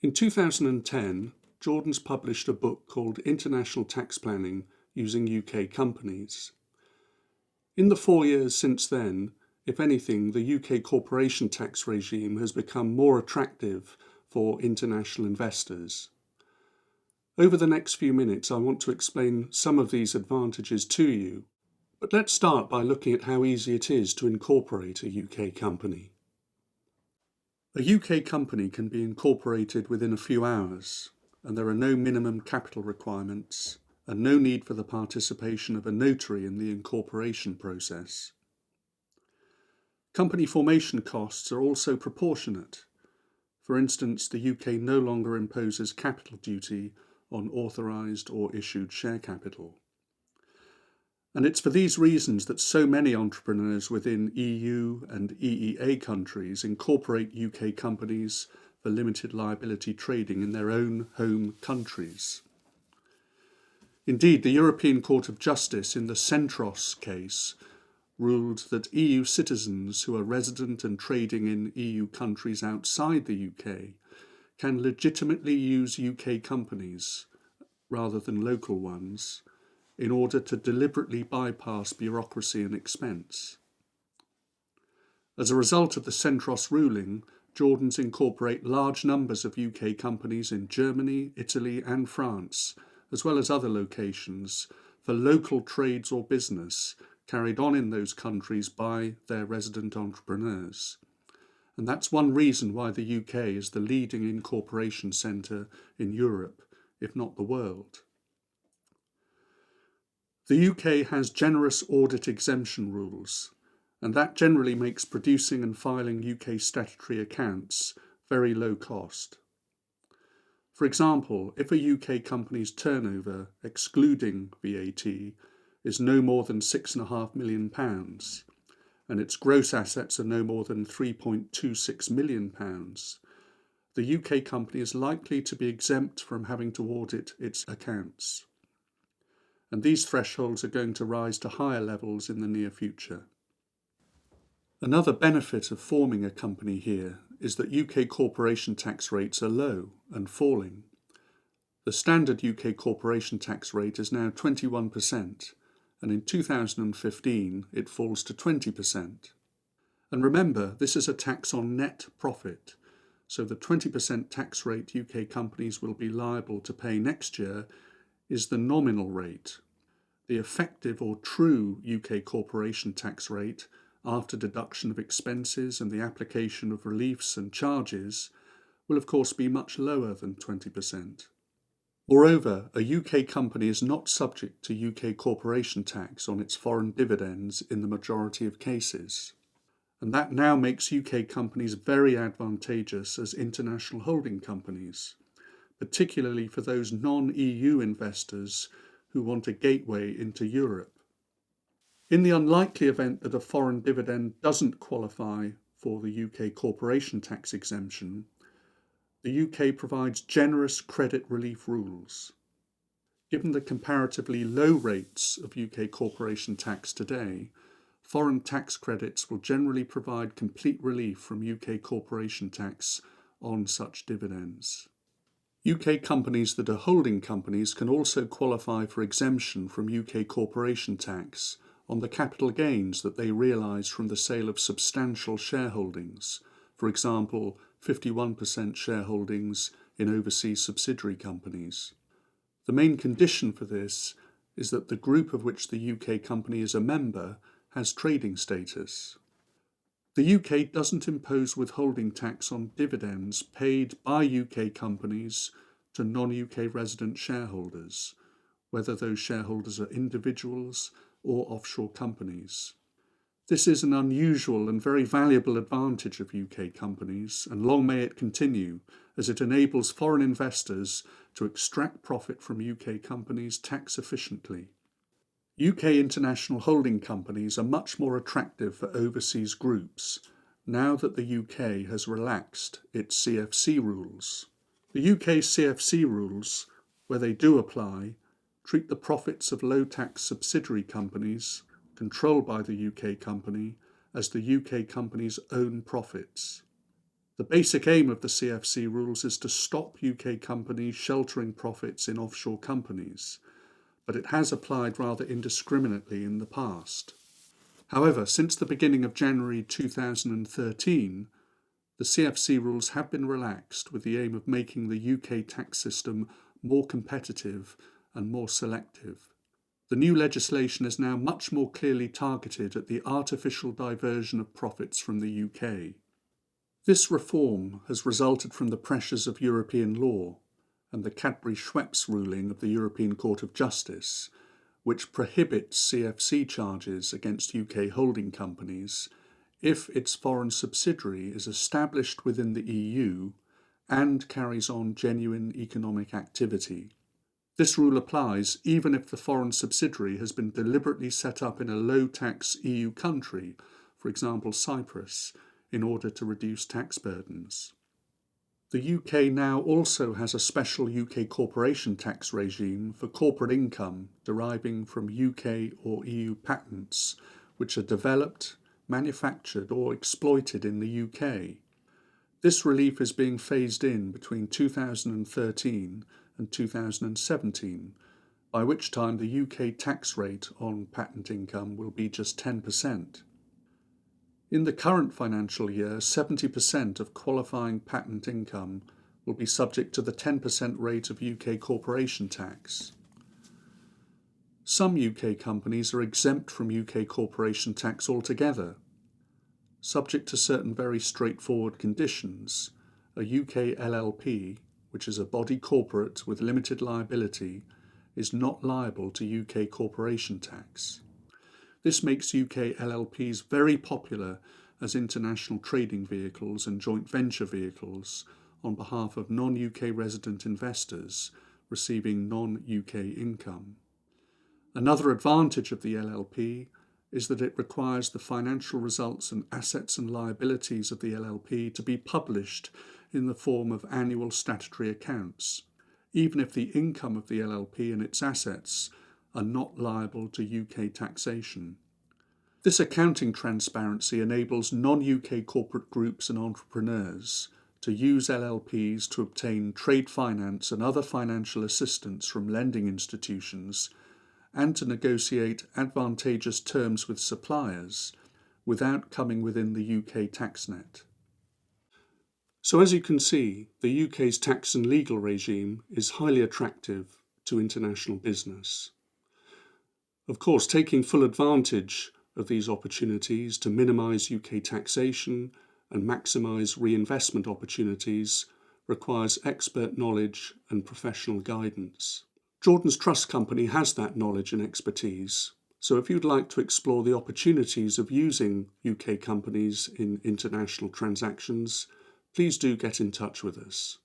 In 2010, Jordan's published a book called International Tax Planning Using UK Companies. In the 4 years since then, if anything, the UK corporation tax regime has become more attractive for international investors. Over the next few minutes, I want to explain some of these advantages to you, but let's start by looking at how easy it is to incorporate a UK company. A UK company can be incorporated within a few hours, and there are no minimum capital requirements and no need for the participation of a notary in the incorporation process. Company formation costs are also proportionate. For instance, the UK no longer imposes capital duty on authorised or issued share capital. And it's for these reasons that so many entrepreneurs within EU and EEA countries incorporate UK companies for limited liability trading in their own home countries. Indeed, the European Court of Justice in the CENTROS case ruled that EU citizens who are resident and trading in EU countries outside the UK can legitimately use UK companies rather than local ones in order to deliberately bypass bureaucracy and expense. As a result of the CENTROS ruling, Jordans incorporate large numbers of UK companies in Germany, Italy and France, as well as other locations, for local trades or business carried on in those countries by their resident entrepreneurs. And that's one reason why the UK is the leading incorporation centre in Europe, if not the world. The UK has generous audit exemption rules, and that generally makes producing and filing UK statutory accounts very low cost. For example, if a UK company's turnover, excluding VAT, is no more than £6.5 million, and its gross assets are no more than £3.26 million, the UK company is likely to be exempt from having to audit its accounts. And these thresholds are going to rise to higher levels in the near future. Another benefit of forming a company here is that UK corporation tax rates are low and falling. The standard UK corporation tax rate is now 21%, and in 2015 it falls to 20%. And remember, this is a tax on net profit, so the 20% tax rate UK companies will be liable to pay next year is the nominal rate. The effective or true UK corporation tax rate, after deduction of expenses and the application of reliefs and charges, will of course be much lower than 20%. Moreover, a UK company is not subject to UK corporation tax on its foreign dividends in the majority of cases. And that now makes UK companies very advantageous as international holding companies, particularly for those non-EU investors who want a gateway into Europe. In the unlikely event that a foreign dividend doesn't qualify for the UK corporation tax exemption, the UK provides generous credit relief rules. Given the comparatively low rates of UK corporation tax today, foreign tax credits will generally provide complete relief from UK corporation tax on such dividends. UK companies that are holding companies can also qualify for exemption from UK corporation tax on the capital gains that they realise from the sale of substantial shareholdings, for example 51% shareholdings in overseas subsidiary companies. The main condition for this is that the group of which the UK company is a member has trading status. The UK doesn't impose withholding tax on dividends paid by UK companies to non-UK resident shareholders, whether those shareholders are individuals or offshore companies. This is an unusual and very valuable advantage of UK companies, and long may it continue, as it enables foreign investors to extract profit from UK companies tax efficiently. UK international holding companies are much more attractive for overseas groups now that the UK has relaxed its CFC rules. The UK CFC rules, where they do apply, treat the profits of low-tax subsidiary companies controlled by the UK company as the UK company's own profits. The basic aim of the CFC rules is to stop UK companies sheltering profits in offshore companies, but it has applied rather indiscriminately in the past. However, since the beginning of January 2013, the CFC rules have been relaxed with the aim of making the UK tax system more competitive and more selective. The new legislation is now much more clearly targeted at the artificial diversion of profits from the UK. This reform has resulted from the pressures of European law and the Cadbury-Schweppes ruling of the European Court of Justice, which prohibits CFC charges against UK holding companies if its foreign subsidiary is established within the EU and carries on genuine economic activity. This rule applies even if the foreign subsidiary has been deliberately set up in a low-tax EU country, for example Cyprus, in order to reduce tax burdens. The UK now also has a special UK corporation tax regime for corporate income deriving from UK or EU patents which are developed, manufactured or exploited in the UK. This relief is being phased in between 2013 and 2017, by which time the UK tax rate on patent income will be just 10%. In the current financial year, 70% of qualifying patent income will be subject to the 10% rate of UK corporation tax. Some UK companies are exempt from UK corporation tax altogether. Subject to certain very straightforward conditions, a UK LLP, which is a body corporate with limited liability, is not liable to UK corporation tax. This makes UK LLPs very popular as international trading vehicles and joint venture vehicles on behalf of non-UK resident investors receiving non-UK income. Another advantage of the LLP is that it requires the financial results and assets and liabilities of the LLP to be published in the form of annual statutory accounts, even if the income of the LLP and its assets are not liable to UK taxation. This accounting transparency enables non-UK corporate groups and entrepreneurs to use LLPs to obtain trade finance and other financial assistance from lending institutions and to negotiate advantageous terms with suppliers without coming within the UK tax net. So as you can see, the UK's tax and legal regime is highly attractive to international business. Of course, taking full advantage of these opportunities to minimise UK taxation and maximise reinvestment opportunities requires expert knowledge and professional guidance. Jordan's Trust Company has that knowledge and expertise, so if you'd like to explore the opportunities of using UK companies in international transactions, please do get in touch with us.